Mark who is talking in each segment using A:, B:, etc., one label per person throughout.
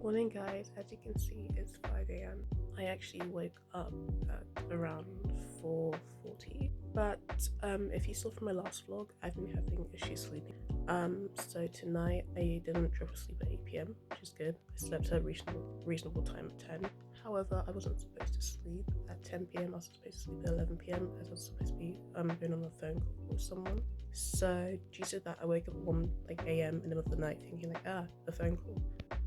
A: Morning guys, as you can see it's 5 a.m. I actually woke up at around 4:40, but if you saw from my last vlog, I've been having issues sleeping. So tonight I didn't drop asleep at 8 p.m, which is good. I slept at a reasonable time at 10. However, I wasn't supposed to sleep at 10 p.m. I was supposed to sleep at 11 p.m. as I was supposed to be going on a phone call with someone. So due to that, I woke up at 1 a.m. in the middle of the night thinking a phone call.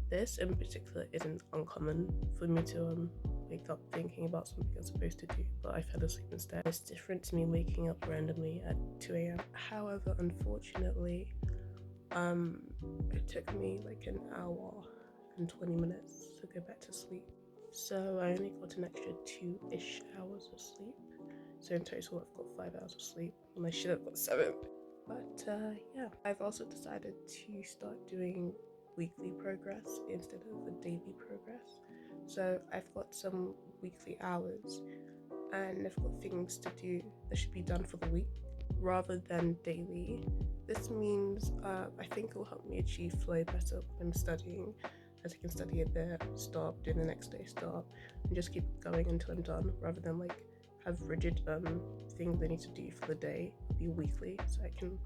A: This in particular isn't uncommon for me to wake up thinking about something I'm supposed to do, but I fell asleep instead. It's different to me waking up randomly at 2 a.m. However, unfortunately, it took me like an hour and 20 minutes to go back to sleep. So I only got an extra 2-ish hours of sleep. So in total I've got 5 hours of sleep and I should have got 7. But yeah, I've also decided to start doing weekly progress instead of a daily progress. So I've got some weekly hours and I've got things to do that should be done for the week rather than daily. This means I think it will help me achieve flow better when I'm studying, as I can study a bit, stop, do the next day, stop, and just keep going until I'm done, rather than like have rigid things I need to do for the day be weekly, so I can,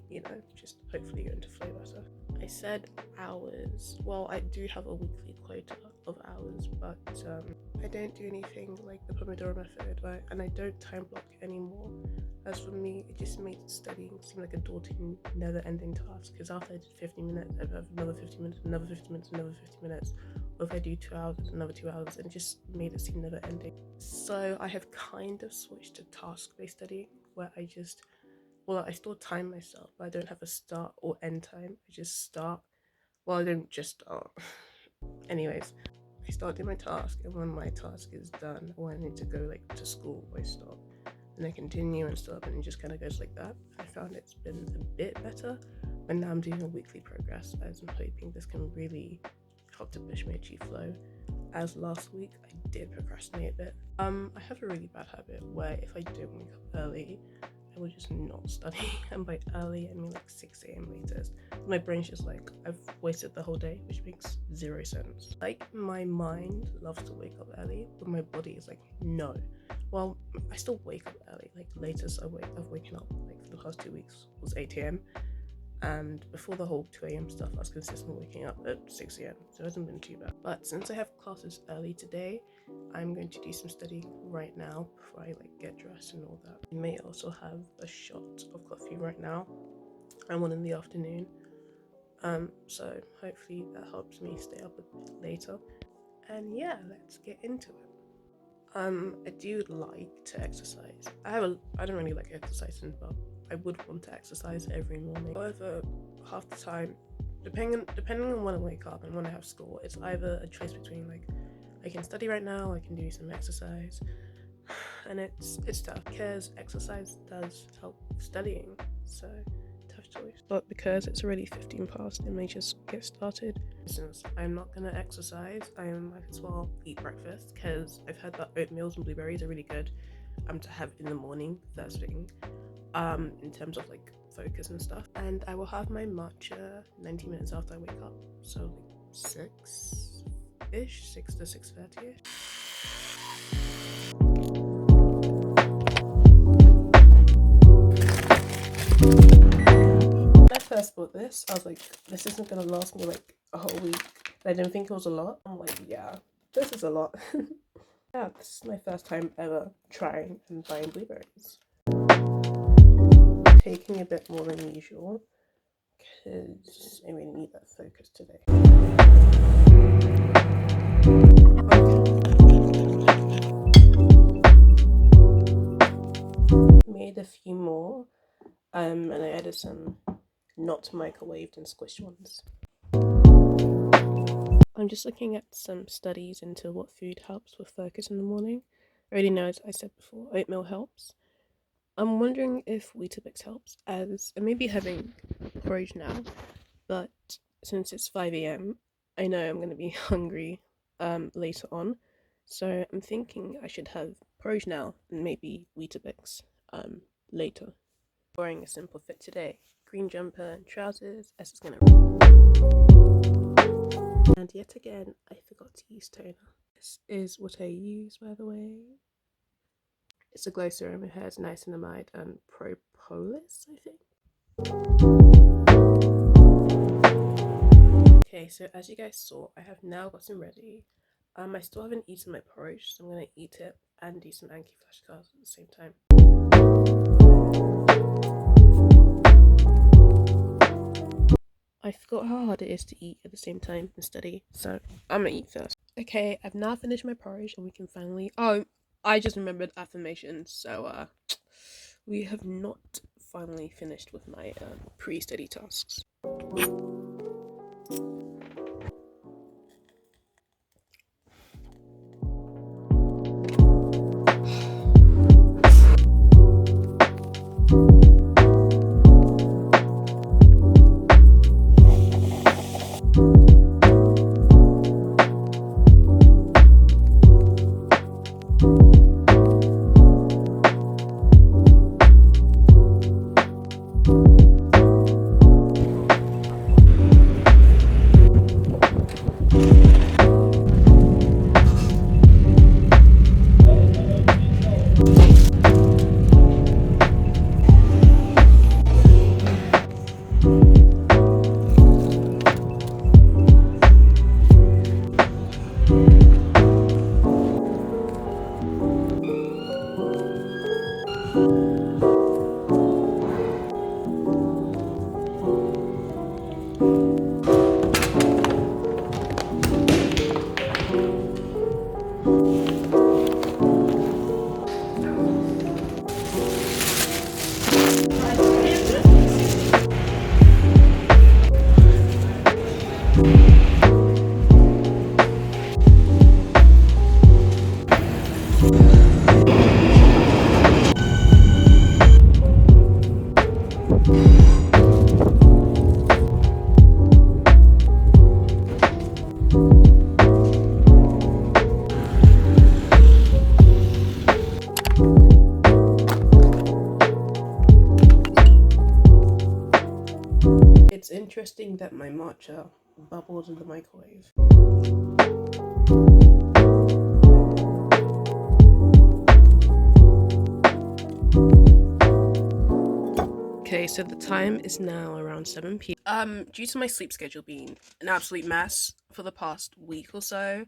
A: you know, just hopefully go into flow better. I said hours. Well, I do have a weekly quota of hours, but I don't do anything like the Pomodoro method, right? And I don't time block anymore. As for me, it just makes studying seem like a daunting, never-ending task, because after I did 50 minutes, I have another 50 minutes, another 50 minutes, another 50 minutes. Or if I do 2 hours, another 2 hours, and it just made it seem never-ending. So I have kind of switched to task-based studying, where I still time myself, but I don't have a start or end time. I just start. Well, I don't just start. Anyways, I start doing my task, and when my task is done, or I need to go like to school, I stop. And I continue and stop, and it just kind of goes like that. I found it's been a bit better, but now I'm doing a weekly progress, as I'm hoping this can really help to push me achieve flow. As last week, I did procrastinate a bit. I have a really bad habit where if I don't wake up early, I will just not study, and by early I mean like 6 a.m. latest. My brain's just like, I've wasted the whole day, which makes 0 sense. Like, my mind loves to wake up early, but my body is like, no. Well, I still wake up early. Like, latest I've waken up like for the past 2 weeks was 8 a.m. and before the whole 2 a.m. stuff, I was consistently waking up at 6 a.m. so it hasn't been too bad. But since I have classes early today, I'm going to do some studying right now before I like get dressed and all that. I may also have a shot of coffee right now and one in the afternoon. So hopefully that helps me stay up a bit later. And yeah, let's get into it. I do like to exercise. I don't really like exercising, but I would want to exercise every morning. However, half the time, depending on when I wake up and when I have school, it's either a choice between like, I can study right now, I can do some exercise, and it's tough because exercise does help studying, so tough choice. But because it's already 15 past, I may just get started. Since I'm not gonna exercise, I might as well eat breakfast, because I've heard that oatmeals and blueberries are really good to have in the morning first thing, in terms of like focus and stuff. And I will have my matcha 90 minutes after I wake up, so like 6 to 6:30ish. When I first bought this, I was like, this isn't gonna last me like a whole week. I didn't think it was a lot. I'm like, yeah, this is a lot. Yeah, this is my first time ever trying and buying blueberries. Taking a bit more than usual because I really need that focus today. Made a few more, and I added some not microwaved and squished ones. I'm just looking at some studies into what food helps with focus in the morning. I already know, as I said before, oatmeal helps. I'm wondering if Weetabix helps, as I may be having porridge now, but since it's 5 a.m, I know I'm going to be hungry later on, so I'm thinking I should have porridge now and maybe Weetabix later. Wearing a simple fit today, green jumper and trousers, as it's gonna. And And yet again, I forgot to use toner. This is what I use, by the way. It's a glow serum. It has niacinamide and propolis, I think. Okay, so as you guys saw, I have now gotten ready. I still haven't eaten my porridge, so I'm gonna eat it and do some Anki flashcards at the same time. I forgot how hard it is to eat at the same time and study, so I'm gonna eat first. Okay, I've now finished my porridge and we can finally. Oh, I just remembered affirmations, so we have not finally finished with my pre-study tasks. It's interesting that my matcha bubbled in the microwave. Okay, so the time is now around 7 p.m. Due to my sleep schedule being an absolute mess for the past week or so,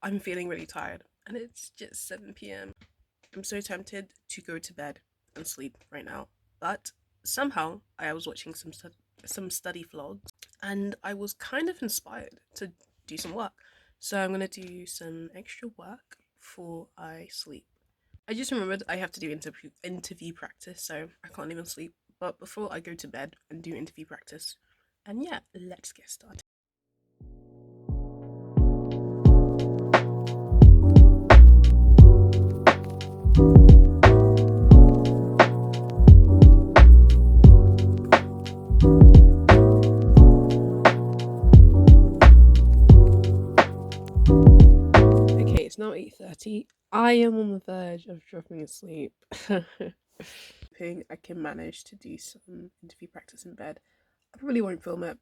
A: I'm feeling really tired, and it's just 7 p.m. I'm so tempted to go to bed and sleep right now, but somehow I was watching some study vlogs, and I was kind of inspired to do some work. So I'm gonna do some extra work before I sleep. I just remembered I have to do interview practice, so I can't even sleep. But before I go to bed and do interview practice, and yeah, let's get started. Okay, it's now 8:30. I am on the verge of dropping asleep. Hoping I can manage to do some interview practice in bed. I probably won't film it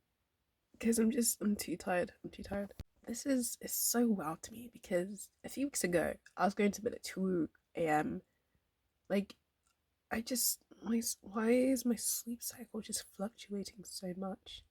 A: because I'm too tired. I'm too tired. This is so wild to me because a few weeks ago I was going to bed at 2 a.m. Like, I just why is my sleep cycle just fluctuating so much?